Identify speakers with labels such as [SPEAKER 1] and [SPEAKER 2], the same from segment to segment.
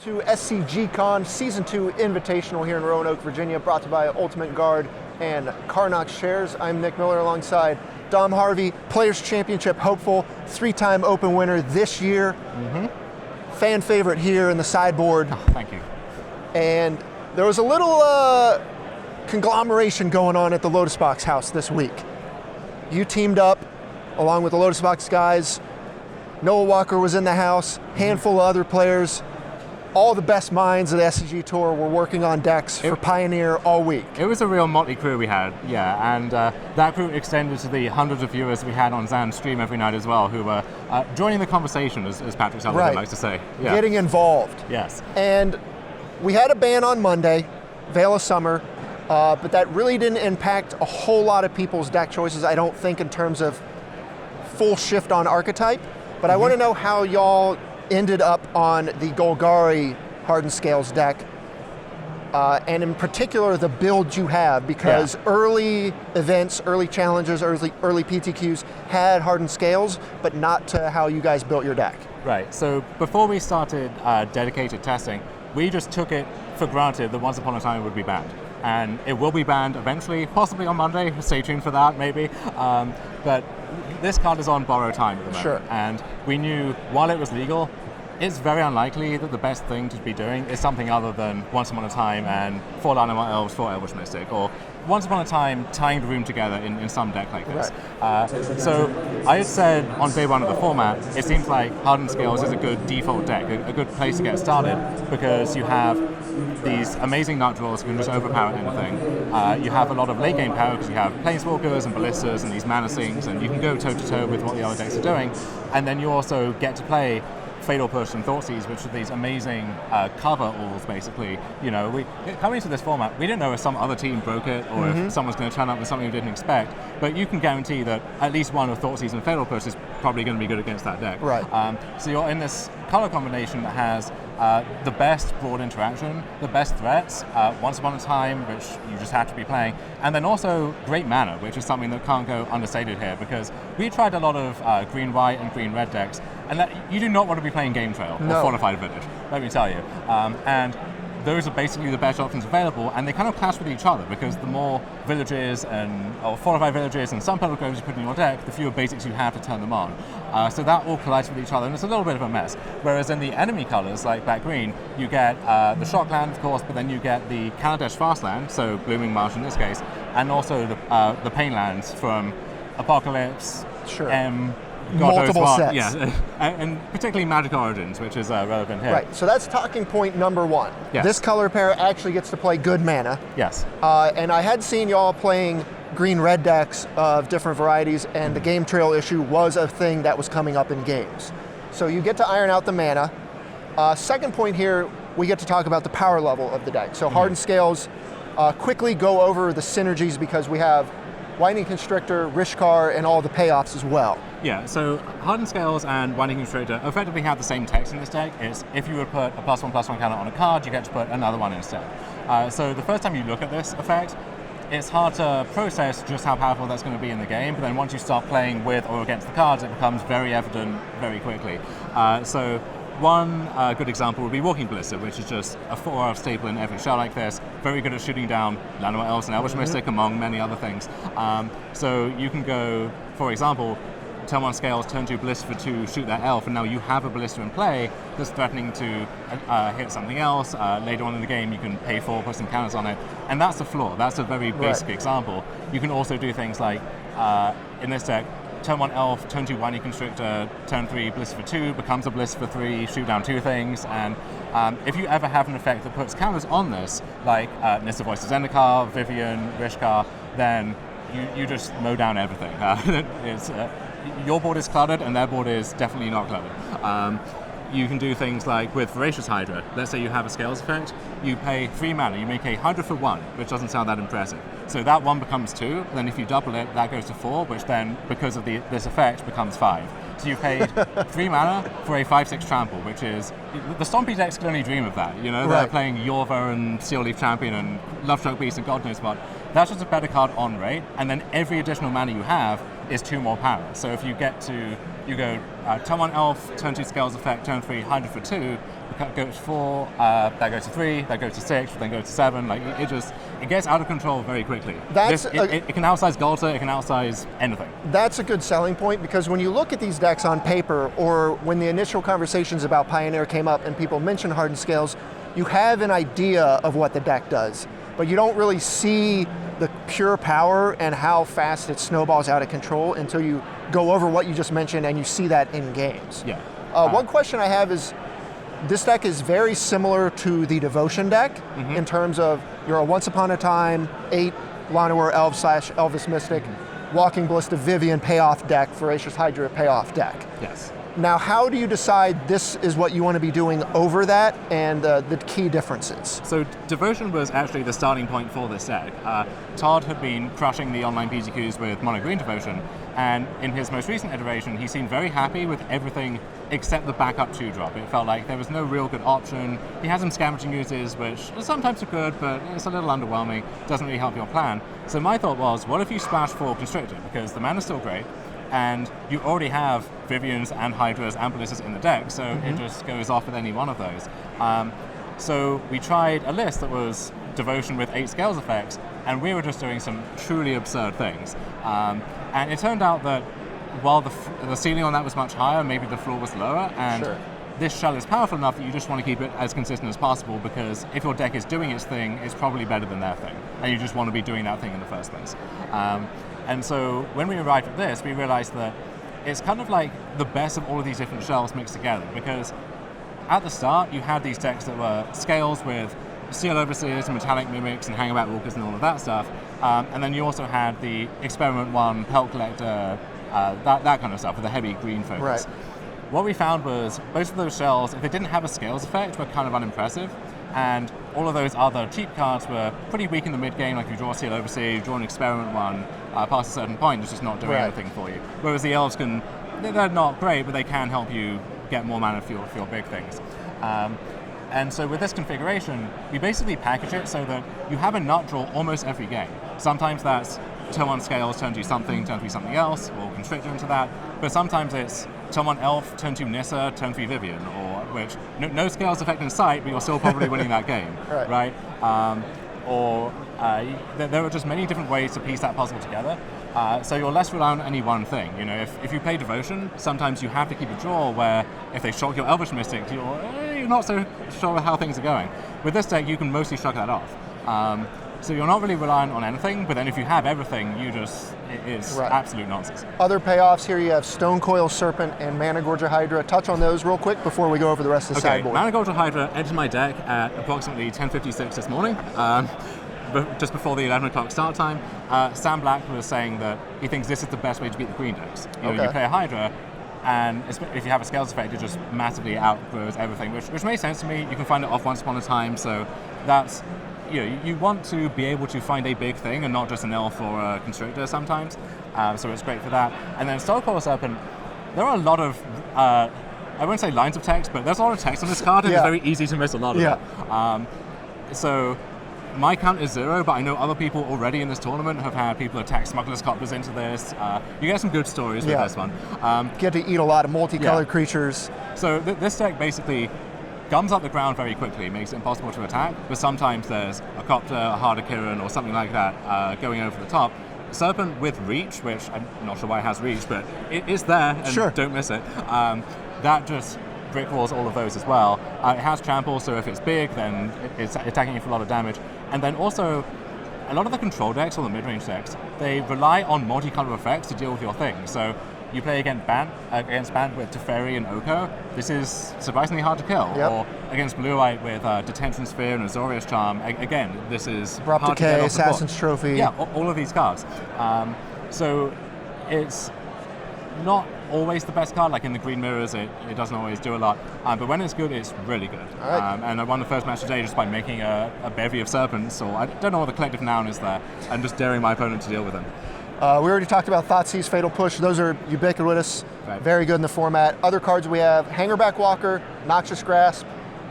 [SPEAKER 1] to SCGCON Season 2 Invitational here in Roanoke, Virginia, brought to you by Ultimate Guard and Carnox Shares. I'm Nick Miller alongside Dom Harvey, Players Championship hopeful, 3-time Open winner this year. Fan favorite here in the sideboard.
[SPEAKER 2] Oh, thank you.
[SPEAKER 1] And there was a little conglomeration going on at the Lotus Box house this week. You teamed up along with the Lotus Box guys. Noah Walker was in the house, handful of other players. All the best minds of the SCG Tour were working on decks for Pioneer all week.
[SPEAKER 2] It was a real motley crew we had, yeah, and that crew extended to the hundreds of viewers we had on Zan's stream every night as well, who were joining the conversation, as Patrick Sullivan likes to say. Yeah.
[SPEAKER 1] Getting involved.
[SPEAKER 2] Yes.
[SPEAKER 1] And we had a ban on Monday, Veil of Summer, but that really didn't impact a whole lot of people's deck choices, I don't think, in terms of full shift on archetype. But I want to know how y'all ended up on the Golgari Hardened Scales deck, and in particular the build you have, because early events, early challenges, early PTQs had Hardened Scales, but not to how you guys built your deck.
[SPEAKER 2] Right, so before we started dedicated testing, we just took it for granted that Once Upon a Time would be banned. And it will be banned eventually, possibly on Monday, stay tuned for that maybe. But this card is on borrowed time at the moment.
[SPEAKER 1] Sure.
[SPEAKER 2] And we knew while it was legal, it's very unlikely that the best thing to be doing is something other than Once Upon a Time and 4 Llanowar Elves, 4 Elvish Mystic, or Once Upon a Time tying the room together in some deck like this.
[SPEAKER 1] Right.
[SPEAKER 2] So I had said on day one of the format, it seems like Hardened Scales is a good default deck, a good place to get started, because you have these amazing nut draws who can just overpower anything. You have a lot of late game power because you have Planeswalkers and Ballistas and these Mana Sinks, and you can go toe to toe with what the other decks are doing. And then you also get to play Fatal Push and Thoughtseize, which are these amazing cover-alls, basically. You know, coming into this format, we didn't know if some other team broke it or if someone's going to turn up with something we didn't expect, but you can guarantee that at least one of Thoughtseize and Fatal Push is probably going to be good against that deck.
[SPEAKER 1] Right.
[SPEAKER 2] So you're in this color combination that has the best broad interaction, the best threats, Once Upon a Time, which you just have to be playing, and then also great mana, which is something that can't go understated here, because we tried a lot of green-white and green-red decks, and you do not want to be playing Game Trail or Fortified Village, let me tell you. And those are basically the best options available, and they kind of clash with each other, because the more villages or fortified villages and sun petal groves you put in your deck, the fewer basics you have to turn them on. So that all collides with each other, and it's a little bit of a mess. Whereas in the enemy colors, like black green, you get the Shockland, of course, but then you get the Kaladesh Fastland, so Blooming Marsh in this case, and also the Pain lands from Apocalypse,
[SPEAKER 1] multiple sets.
[SPEAKER 2] Yeah, and particularly Magic Origins, which is relevant here.
[SPEAKER 1] Right, so that's talking point number one.
[SPEAKER 2] Yes.
[SPEAKER 1] This color pair actually gets to play good mana.
[SPEAKER 2] Yes.
[SPEAKER 1] And I had seen y'all playing green-red decks of different varieties, and the game trail issue was a thing that was coming up in games. So you get to iron out the mana. Second point here, we get to talk about the power level of the deck. So Hardened Scales, quickly go over the synergies, because we have Winding Constrictor, Rishkar, and all the payoffs as well.
[SPEAKER 2] Yeah, so Hardened Scales and Winding Constrictor effectively have the same text in this deck. It's if you would put a +1/+1 counter on a card, you get to put another one instead. So the first time you look at this effect, it's hard to process just how powerful that's going to be in the game, but then once you start playing with or against the cards, it becomes very evident very quickly. So one good example would be Walking Ballista, which is just a 4 staple in every shell like this. Very good at shooting down Llanowar Elves and Elvish Mystic, among many other things. So you can go, for example, turn 1 Scales, turn 2 Ballista for 2, shoot that elf, and now you have a Ballista in play that's threatening to hit something else. Later on in the game, you can pay 4, put some counters on it, and that's the flaw. That's a very basic example. You can also do things like, in this deck, turn 1 Elf, turn 2 Winding Constrictor, turn 3 Ballista for 2, becomes a Ballista for 3, shoot down 2 things, and if you ever have an effect that puts counters on this, like Nissa Voices Zendikar, Vivian, Rishkar, then you just mow down everything. Your board is cluttered, and their board is definitely not cluttered. You can do things like with Voracious Hydra. Let's say you have a Scales effect, you pay 3 mana, you make a Hydra for 1, which doesn't sound that impressive. So that 1 becomes 2, and then if you double it, that goes to 4, which then, because of this effect, becomes 5. So you've paid 3 mana for a 5/6 trample, which is, the Stompy decks can only dream of that. You know, they're playing Yorva and Steelleaf Champion and Lovestruck Beast and God knows what. That's just a better card on rate, and then every additional mana you have is 2 more power. So if you get to you go turn 1 Elf, turn 2 Scales Effect, turn 3 Hydra for 2, go to 4, that goes to 3, that goes to 6, then go to 7. Like it gets out of control very quickly. It can outsize Galta, it can outsize anything.
[SPEAKER 1] That's a good selling point, because when you look at these decks on paper, or when the initial conversations about Pioneer came up and people mentioned Hardened Scales, you have an idea of what the deck does, but you don't really see the pure power and how fast it snowballs out of control until you go over what you just mentioned and you see that in games.
[SPEAKER 2] Yeah.
[SPEAKER 1] One question I have is, this deck is very similar to the Devotion deck in terms of you're a Once Upon a Time 8 Llanowar Elf / Elvis Mystic, Walking Ballista Vivian payoff deck, Voracious Hydra payoff deck.
[SPEAKER 2] Yes.
[SPEAKER 1] Now, how do you decide this is what you want to be doing over that, and the key differences?
[SPEAKER 2] So Devotion was actually the starting point for this deck. Todd had been crushing the online PGQs with Mono Green Devotion, and in his most recent iteration, he seemed very happy with everything except the backup 2-drop. It felt like there was no real good option. He has some scavenging uses, which sometimes are good, but it's a little underwhelming, doesn't really help your plan. So my thought was, what if you splash for Constrictor? Because the mana's still great, and you already have Vivians and Hydras and Ballistas in the deck, so it just goes off with any one of those. So we tried a list that was Devotion with 8 Scales effects, and we were just doing some truly absurd things. And it turned out that while the ceiling on that was much higher, maybe the floor was lower, and this shell is powerful enough that you just want to keep it as consistent as possible, because if your deck is doing its thing, it's probably better than their thing, and you just want to be doing that thing in the first place. And so when we arrived at this, we realized that it's kind of like the best of all of these different shells mixed together, because at the start you had these decks that were Scales with Steel Overseers and Metallic Mimics and Hangaback Walkers and all of that stuff, and then you also had the Experiment 1, Pelt Collector, that kind of stuff with a heavy green focus.
[SPEAKER 1] Right.
[SPEAKER 2] What we found was most of those shells, if they didn't have a Scales effect, were kind of unimpressive, and all of those other cheap cards were pretty weak in the mid-game. Like you draw Steel Overseer, you draw an Experiment 1, past a certain point, it's just not doing anything for you. Whereas the Elves they're not great, but they can help you get more mana for your big things. And so with this configuration, we basically package it so that you have a nut draw almost every game. Sometimes that's turn 1 Scales, turn 2 something, turn 3 something else, or Constrictor into that. But sometimes it's turn 1 Elf, turn 2 Nissa, turn 3 Vivian, or which no Scales effect in sight, but you're still probably winning that game, right? There are just many different ways to piece that puzzle together. So you're less reliant on any one thing. You know, if you play Devotion, sometimes you have to keep a draw where if they shock your Elvish Mystic, you're not so sure how things are going. With this deck, you can mostly shrug that off. So you're not really reliant on anything, but then if you have everything, it's absolute nonsense.
[SPEAKER 1] Other payoffs here, you have Stonecoil Serpent and Managorger Hydra. Touch on those real quick before we go over the rest of the sideboard.
[SPEAKER 2] Managorger Hydra entered my deck at approximately 10:56 this morning, just before the 11 o'clock start time. Sam Black was saying that he thinks this is the best way to beat the green decks. You play a Hydra, and if you have a Scales effect, it just massively outgrows everything, which makes sense to me. You can find it off Once Upon a Time, so that's... You want to be able to find a big thing and not just an elf or a constrictor sometimes, so it's great for that. And then Stonecoil Serpent, there are a lot of, I won't say lines of text, but there's a lot of text on this card, and it's very easy to miss a lot of it. So my count is 0, but I know other people already in this tournament have had people attack Smuggler's Coppers into this. You get some good stories with this one.
[SPEAKER 1] Get to eat a lot of multicolored creatures.
[SPEAKER 2] So this deck basically gums up the ground very quickly, makes it impossible to attack, but sometimes there's a Copter, a Harder Kirin, or something like that going over the top. Serpent with Reach, which I'm not sure why it has Reach, but it is there, and don't miss it. That just brickwalls all of those as well. It has Trample, so if it's big, then it's attacking you for a lot of damage. And then also, a lot of the control decks or the mid-range decks, they rely on multicolor effects to deal with your thing. So you play against Band with Teferi and Oko, this is surprisingly hard to kill. Or against Blue-White with Detention Sphere and Azorius Charm, again, this is
[SPEAKER 1] Abrupt
[SPEAKER 2] hard to get
[SPEAKER 1] Decay,
[SPEAKER 2] off the board.
[SPEAKER 1] Assassin's Trophy.
[SPEAKER 2] Yeah, all of these cards. So it's not always the best card, like in the Green Mirrors, it doesn't always do a lot, but when it's good, it's really good. And I won the first match today just by making a bevy of Serpents, or I don't know what the collective noun is there, and just daring my opponent to deal with them.
[SPEAKER 1] We already talked about Thoughtseize, Fatal Push. Those are ubiquitous, very good in the format. Other cards we have, Hangerback Walker, Noxious Grasp,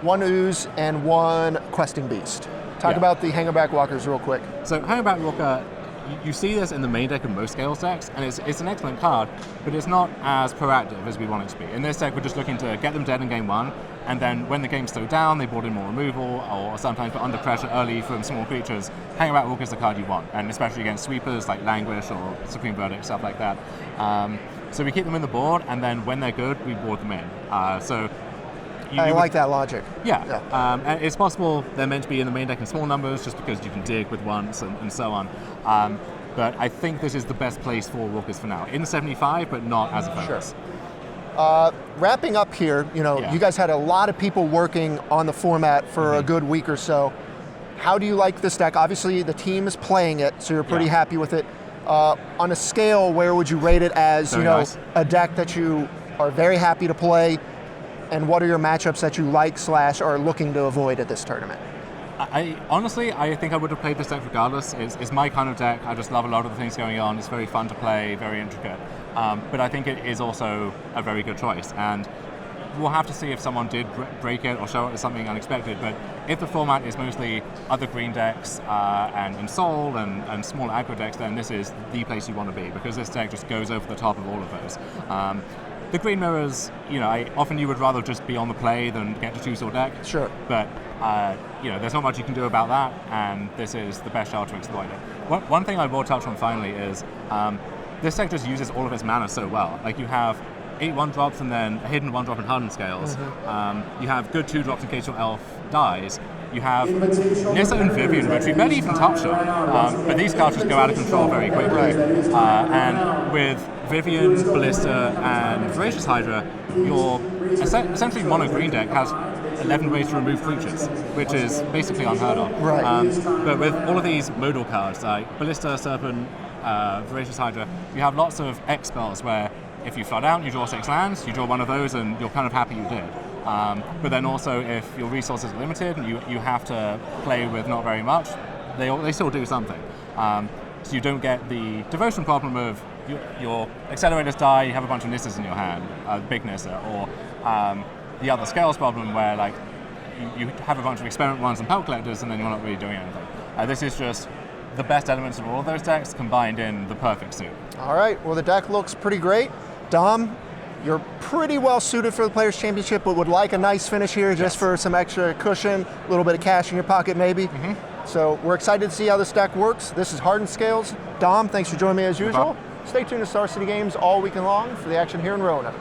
[SPEAKER 1] 1 Ooze, and 1 Questing Beast. Talk about the Hangerback Walkers real quick.
[SPEAKER 2] So Hangerback Walker, you see this in the main deck of most Scales decks, and it's an excellent card, but it's not as proactive as we want it to be. In this deck, we're just looking to get them dead in game 1, and then when the game's slowed down, they brought in more removal, or sometimes put under pressure early from small creatures. Hanging Rook is the card you want, and especially against sweepers like Languish or Supreme Verdict, stuff like that. So we keep them in the board, and then when they're good, we board them in.
[SPEAKER 1] I like that logic.
[SPEAKER 2] Yeah. And it's possible they're meant to be in the main deck in small numbers just because you can dig with once and so on. But I think this is the best place for Rookers for now. In 75, but not as a focus.
[SPEAKER 1] Sure. Wrapping up here, you guys had a lot of people working on the format for a good week or so. How do you like this deck? Obviously, the team is playing it, so you're pretty happy with it. On a scale, where would you rate it as,
[SPEAKER 2] nice.
[SPEAKER 1] a deck that you are very happy to play? And what are your matchups that you like / are looking to avoid at this tournament?
[SPEAKER 2] Honestly, I think I would have played this deck regardless. It's my kind of deck. I just love a lot of the things going on. It's very fun to play, very intricate. But I think it is also a very good choice. And we'll have to see if someone did break it or show it as something unexpected. But if the format is mostly other green decks and Soul and small aggro decks, then this is the place you want to be, because this deck just goes over the top of all of those. The green mirrors, often you would rather just be on the play than get to choose your deck.
[SPEAKER 1] Sure.
[SPEAKER 2] But, there's not much you can do about that, and this is the best shell to exploit it. One thing I will touch on finally is this deck just uses all of its mana so well. Like, you have 8 1-drops and then a hidden 1-drop in Hardened Scales. You have good 2-drops in case your elf dies. You have Nissa and Vivian, which we barely even touched on, but these cards just go out of control very quickly. And with Vivian, Ballista, and Voracious Hydra, your essentially mono green deck has 11 ways to remove creatures, which is basically unheard of.
[SPEAKER 1] Right.
[SPEAKER 2] But with all of these modal cards, like Ballista, Serpent, Voracious Hydra, you have lots of X spells where if you flood out, you draw 6 lands, you draw one of those, and you're kind of happy you did. But then also, if your resources are limited and you have to play with not very much, they still do something. So you don't get the devotion problem of your accelerators die, you have a bunch of Nissas in your hand, big Nissa, or the other Scales problem where you have a bunch of experiment ones and Pelt Collectors and then you're not really doing anything. This is just the best elements of all of those decks combined in the perfect suit.
[SPEAKER 1] All right, well, the deck looks pretty great. Dom, you're pretty well suited for the Players' Championship, but would like a nice finish here just for some extra cushion, a little bit of cash in your pocket maybe. So we're excited to see how this deck works. This is Hardened Scales. Dom, thanks for joining me as usual. Stay tuned to Star City Games all weekend long for the action here in Roanoke.